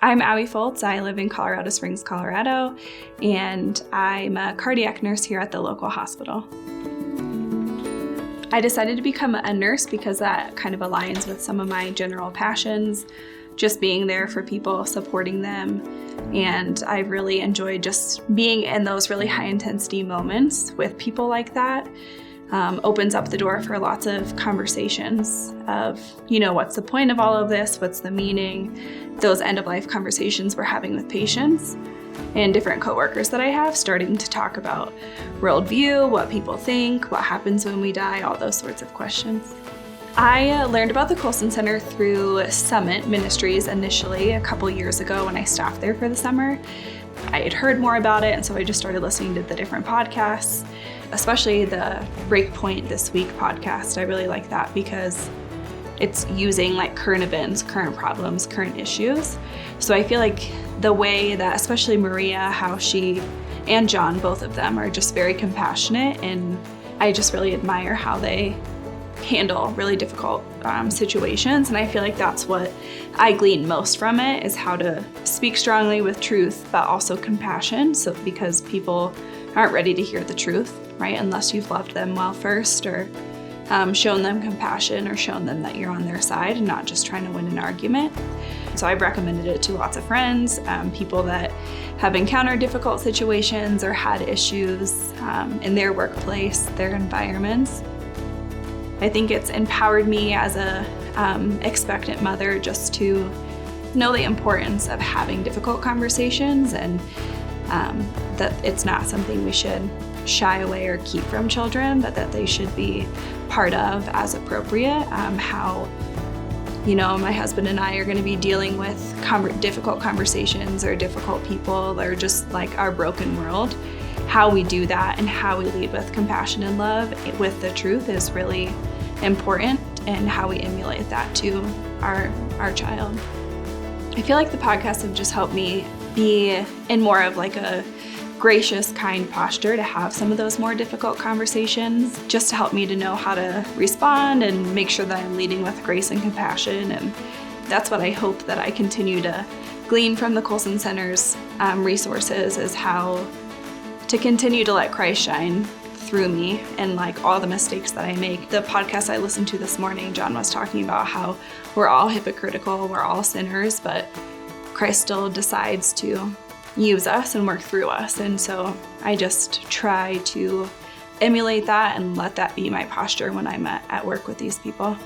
I'm Abby Foltz. I live in Colorado Springs, Colorado, and I'm a cardiac nurse here at the local hospital. I decided to become a nurse because that kind of aligns with some of my general passions, just being there for people, supporting them, and I really enjoyed just being in those really high intensity moments with people like that. Opens up the door for lots of conversations of, what's the point of all of this? What's the meaning? Those end-of-life conversations we're having with patients and different coworkers that I have, starting to talk about worldview, what people think, what happens when we die, all those sorts of questions. I learned about the Colson Center through Summit Ministries initially a couple years ago when I staffed there for the summer. I had heard more about it, and so I just started listening to the different podcasts, especially the Breakpoint This Week podcast. I really like that because it's using current events, current problems, current issues. So I feel like the way that, especially Maria, how she and John, both of them, are just very compassionate, and I just really admire how they handle really difficult situations. And I feel like that's what I glean most from it, is how to speak strongly with truth, but also compassion. So because people aren't ready to hear the truth, right? Unless you've loved them well first, or shown them compassion, or shown them that you're on their side and not just trying to win an argument. So I've recommended it to lots of friends, people that have encountered difficult situations or had issues in their workplace, their environments. I think it's empowered me as a expectant mother just to know the importance of having difficult conversations, and that it's not something we should shy away or keep from children, but that they should be part of as appropriate. How, my husband and I are going to be dealing with difficult conversations or difficult people, or just our broken world. How we do that and how we lead with compassion and love with the truth is really important, and how we emulate that to our child. I feel like the podcasts have just helped me be in more of a gracious, kind posture to have some of those more difficult conversations, just to help me to know how to respond and make sure that I'm leading with grace and compassion. And that's what I hope that I continue to glean from the Colson Center's resources, is how to continue to let Christ shine through me and all the mistakes that I make. The podcast I listened to this morning, John was talking about how we're all hypocritical, we're all sinners, but Christ still decides to use us and work through us. And so I just try to emulate that and let that be my posture when I'm at work with these people.